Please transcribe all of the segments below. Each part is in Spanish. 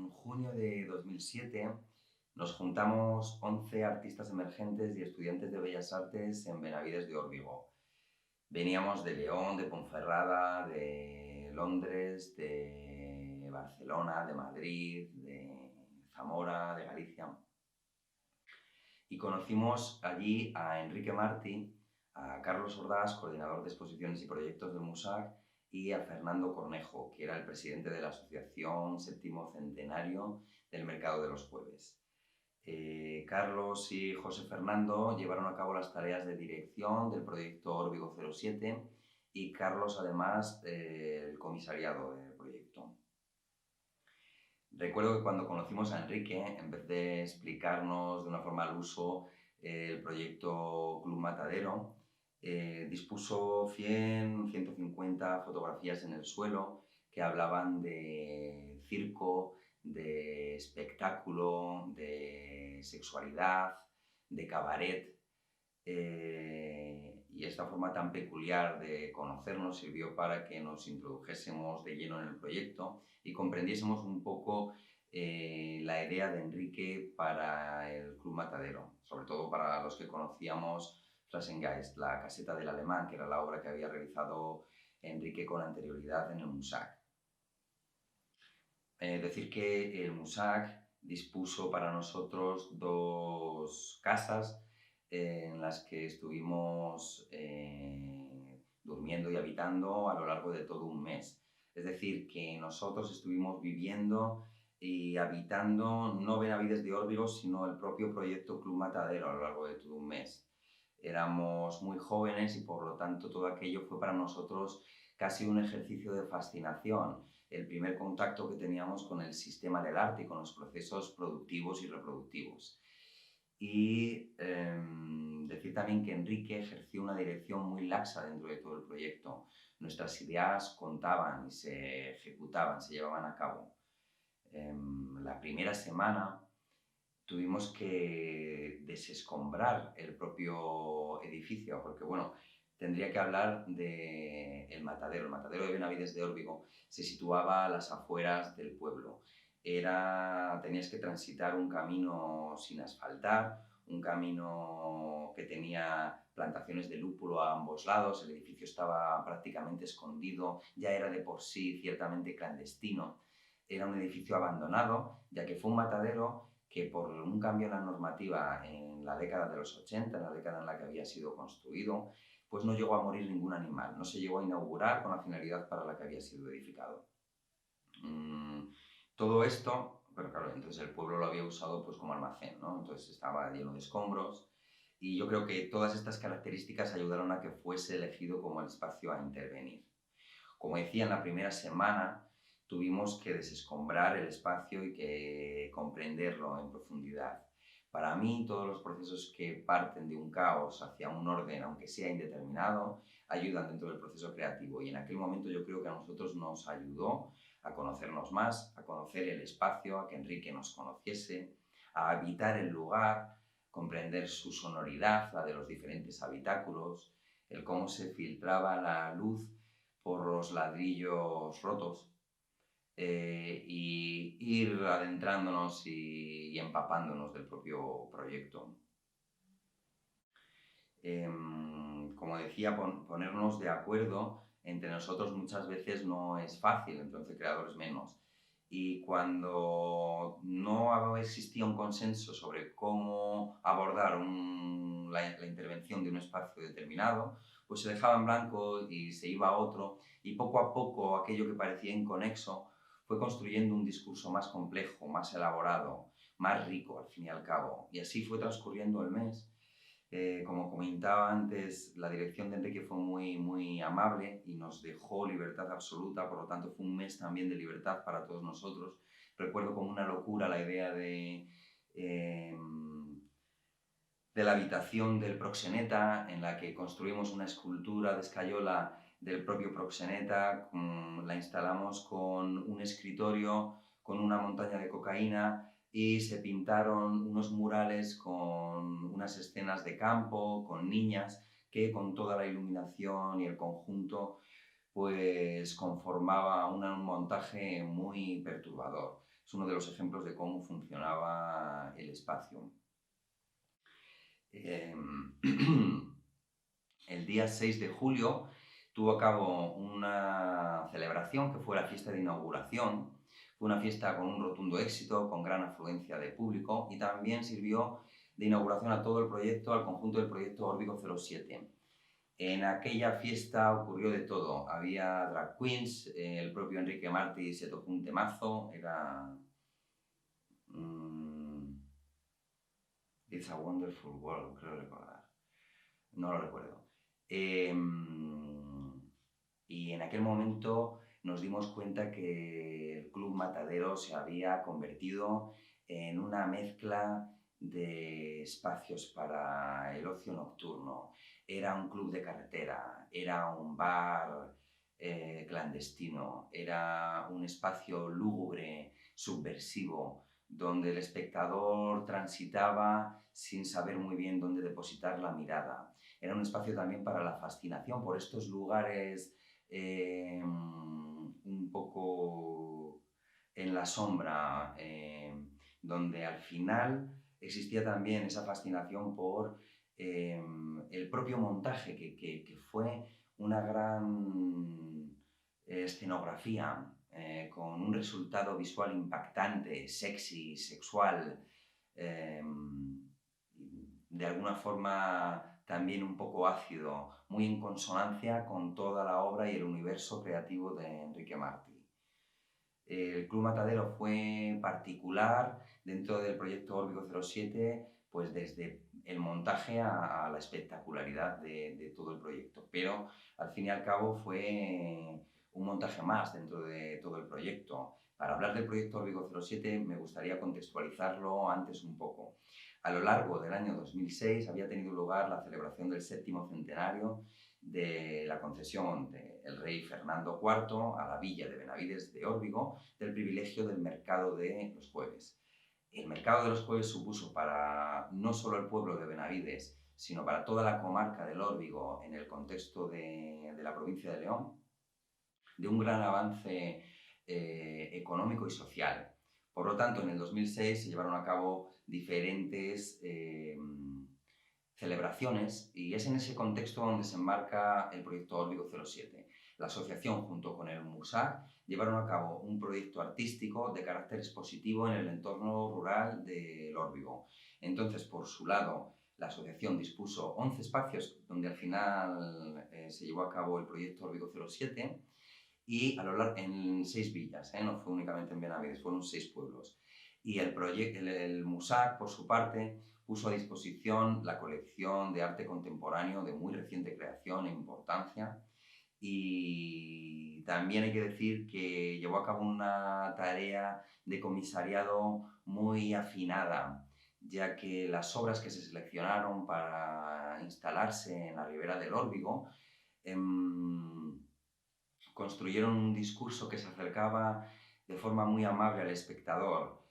En junio de 2007 nos juntamos 11 artistas emergentes y estudiantes de Bellas Artes en Benavides de Órbigo. Veníamos de León, de Ponferrada, de Londres, de Barcelona, de Madrid, de Zamora, de Galicia. Y conocimos allí a Enrique Martí, a Carlos Ordás, coordinador de exposiciones y proyectos del MUSAC, y a Fernando Cornejo, que era el presidente de la Asociación Séptimo Centenario del Mercado de los Jueves. Carlos y José Fernando llevaron a cabo las tareas de dirección del proyecto Órbigo 07 y Carlos, además, el comisariado del proyecto. Recuerdo que cuando conocimos a Enrique, en vez de explicarnos de una forma al uso el proyecto Club Matadero, dispuso 100, 150 fotografías en el suelo que hablaban de circo, de espectáculo, de sexualidad, de cabaret. Y esta forma tan peculiar de conocernos sirvió para que nos introdujésemos de lleno en el proyecto y comprendiésemos un poco la idea de Enrique para el Club Matadero, sobre todo para los que conocíamos Flaschengeist, la caseta del alemán, que era la obra que había realizado Enrique con anterioridad en el MUSAC. Decir que el MUSAC dispuso para nosotros dos casas en las que estuvimos durmiendo y habitando a lo largo de todo un mes. Es decir, que nosotros estuvimos viviendo y habitando no Benavides de Órbigo, sino el propio proyecto Club Matadero a lo largo de todo un mes. Éramos muy jóvenes y por lo tanto todo aquello fue para nosotros casi un ejercicio de fascinación, el primer contacto que teníamos con el sistema del arte y con los procesos productivos y reproductivos. Y decir también que Enrique ejerció una dirección muy laxa dentro de todo el proyecto. Nuestras ideas contaban y se ejecutaban, se llevaban a cabo. La primera semana tuvimos que desescombrar el propio edificio, porque bueno, tendría que hablar del matadero. El matadero de Benavides de Órbigo se situaba a las afueras del pueblo. Tenías que transitar un camino sin asfaltar, un camino que tenía plantaciones de lúpulo a ambos lados, el edificio estaba prácticamente escondido, ya era de por sí ciertamente clandestino. Era un edificio abandonado, ya que fue un matadero que por un cambio en la normativa en la década de los 80, en la década en la que había sido construido, pues no llegó a morir ningún animal, no se llegó a inaugurar con la finalidad para la que había sido edificado. Todo esto, pero claro, entonces el pueblo lo había usado pues como almacén, ¿no? Entonces estaba lleno de escombros y yo creo que todas estas características ayudaron a que fuese elegido como el espacio a intervenir. Como decía, en la primera semana tuvimos que desescombrar el espacio y que comprenderlo en profundidad. Para mí, todos los procesos que parten de un caos hacia un orden, aunque sea indeterminado, ayudan dentro del proceso creativo. Y en aquel momento yo creo que a nosotros nos ayudó a conocernos más, a conocer el espacio, a que Enrique nos conociese, a habitar el lugar, comprender su sonoridad, la de los diferentes habitáculos, el cómo se filtraba la luz por los ladrillos rotos y ir adentrándonos y empapándonos del propio proyecto. Como decía, ponernos de acuerdo entre nosotros muchas veces no es fácil, entre 11 creadores menos. Y cuando no existía un consenso sobre cómo abordar la intervención de un espacio determinado, pues se dejaba en blanco y se iba a otro, y poco a poco aquello que parecía inconexo fue construyendo un discurso más complejo, más elaborado, más rico al fin y al cabo. Y así fue transcurriendo el mes. Como comentaba antes, la dirección de Enrique fue muy amable y nos dejó libertad absoluta, por lo tanto fue un mes también de libertad para todos nosotros. Recuerdo como una locura la idea de la habitación del proxeneta, en la que construimos una escultura de escayola del propio proxeneta, la instalamos con un escritorio, con una montaña de cocaína, y se pintaron unos murales con unas escenas de campo, con niñas, que con toda la iluminación y el conjunto pues conformaba un montaje muy perturbador. es uno de los ejemplos de cómo funcionaba el espacio. El día 6 de julio tuvo a cabo una celebración que fue la fiesta de inauguración. Fue una fiesta con un rotundo éxito, con gran afluencia de público, y también sirvió de inauguración a todo el proyecto, al conjunto del proyecto Órbigo 07. En aquella fiesta ocurrió de todo. Había drag queens, el propio Enrique Martí se tocó un temazo, era It's a Wonderful World, creo recordar. No lo recuerdo. Y en aquel momento nos dimos cuenta que el Club Matadero se había convertido en una mezcla de espacios para el ocio nocturno. Era un club de carretera, era un bar clandestino, era un espacio lúgubre, subversivo, donde el espectador transitaba sin saber muy bien dónde depositar la mirada. Era un espacio también para la fascinación por estos lugares un poco en la sombra, donde al final existía también esa fascinación por el propio montaje, que fue una gran escenografía con un resultado visual impactante, sexy, sexual, de alguna forma también un poco ácido, muy en consonancia con toda la obra y el universo creativo de Enrique Martí. El Club Matadero fue particular dentro del proyecto Órbigo 07, pues desde el montaje a la espectacularidad de todo el proyecto, pero al fin y al cabo fue un montaje más dentro de todo el proyecto. Para hablar del proyecto Órbigo 07 me gustaría contextualizarlo antes un poco. A lo largo del año 2006 había tenido lugar la celebración del 7º centenario de la concesión del rey Fernando IV a la villa de Benavides de Órbigo del privilegio del mercado de los jueves. El mercado de los jueves supuso para no solo el pueblo de Benavides, sino para toda la comarca del Órbigo en el contexto de la provincia de León, de un gran avance económico y social. Por lo tanto, en el 2006 se llevaron a cabo diferentes celebraciones, y es en ese contexto donde se enmarca el proyecto Órbigo 07. La asociación, junto con el MUSAC, llevaron a cabo un proyecto artístico de carácter expositivo en el entorno rural del Órbigo. Entonces, por su lado, la asociación dispuso 11 espacios donde al final se llevó a cabo el proyecto Órbigo 07, y a lo largo en 6 villas, no fue únicamente en Benavides, fueron 6 pueblos. Y el MUSAC, por su parte, puso a disposición la colección de arte contemporáneo de muy reciente creación e importancia, y también hay que decir que llevó a cabo una tarea de comisariado muy afinada, ya que las obras que se seleccionaron para instalarse en la ribera del Órbigo construyeron un discurso que se acercaba de forma muy amable al espectador.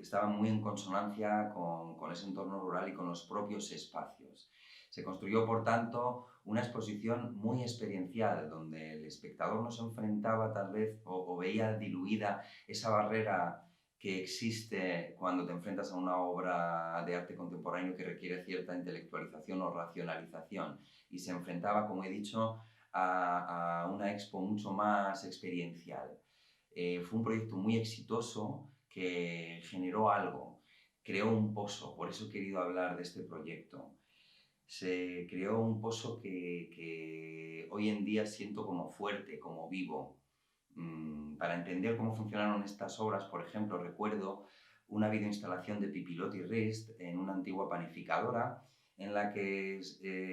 Estaba muy en consonancia con ese entorno rural y con los propios espacios. Se construyó, por tanto, una exposición muy experiencial, donde el espectador no se enfrentaba tal vez o veía diluida esa barrera que existe cuando te enfrentas a una obra de arte contemporáneo que requiere cierta intelectualización o racionalización, y se enfrentaba, como he dicho, a una expo mucho más experiencial. Fue un proyecto muy exitoso que generó algo, creó un pozo. Por eso he querido hablar de este proyecto. Se creó un pozo que hoy en día siento como fuerte, como vivo. Para entender cómo funcionaron estas obras, por ejemplo, recuerdo una videoinstalación de Pipilotti Rist en una antigua panificadora, en la que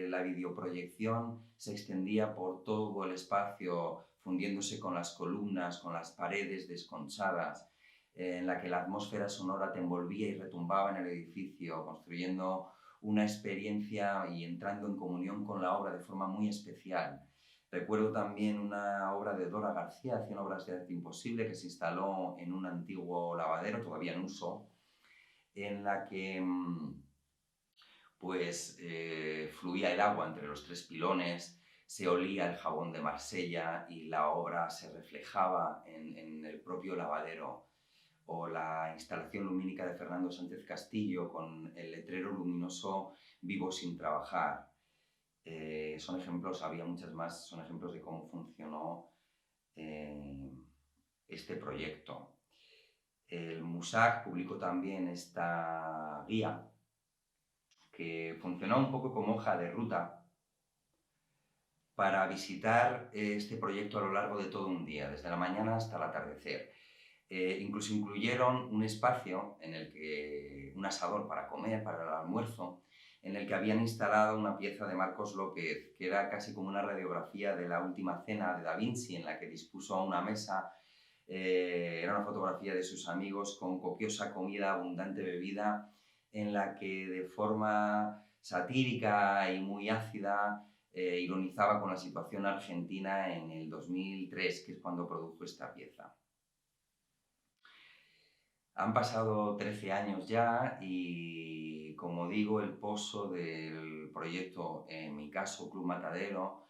la videoproyección se extendía por todo el espacio, fundiéndose con las columnas, con las paredes desconchadas, en la que la atmósfera sonora te envolvía y retumbaba en el edificio, construyendo una experiencia y entrando en comunión con la obra de forma muy especial. Recuerdo también una obra de Dora García, 100 obras de arte imposible, que se instaló en un antiguo lavadero, todavía en uso, en la que fluía el agua entre los 3 pilones, se olía el jabón de Marsella y la obra se reflejaba en el propio lavadero, o la instalación lumínica de Fernando Sánchez Castillo con el letrero luminoso Vivo sin trabajar. Son ejemplos, había muchas más, son ejemplos de cómo funcionó este proyecto. El MUSAC publicó también esta guía que funcionó un poco como hoja de ruta para visitar este proyecto a lo largo de todo un día, desde la mañana hasta el atardecer. Incluso incluyeron un espacio en el que, un asador para comer, para el almuerzo, en el que habían instalado una pieza de Marcos López, que era casi como una radiografía de la última cena de Da Vinci, en la que dispuso una mesa. Era una fotografía de sus amigos con copiosa comida, abundante bebida, en la que de forma satírica y muy ácida ironizaba con la situación argentina en el 2003, que es cuando produjo esta pieza. Han pasado 13 años ya y, como digo, el pozo del proyecto, en mi caso Club Matadero,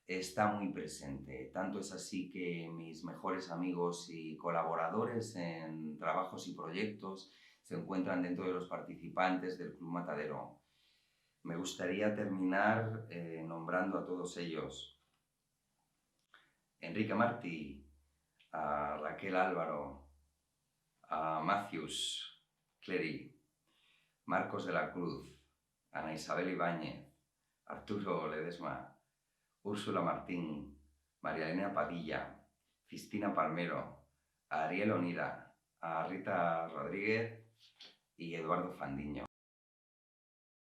está muy presente. Tanto es así que mis mejores amigos y colaboradores en trabajos y proyectos se encuentran dentro de los participantes del Club Matadero. Me gustaría terminar nombrando a todos ellos: Enrique Martí, a Raquel Álvaro, a Matthews Clery, Marcos de la Cruz, Ana Isabel Ibáñez, Arturo Ledesma, Úrsula Martín, María Elena Padilla, Cristina Palmero, a Ariel Onira, a Rita Rodríguez y Eduardo Fandiño.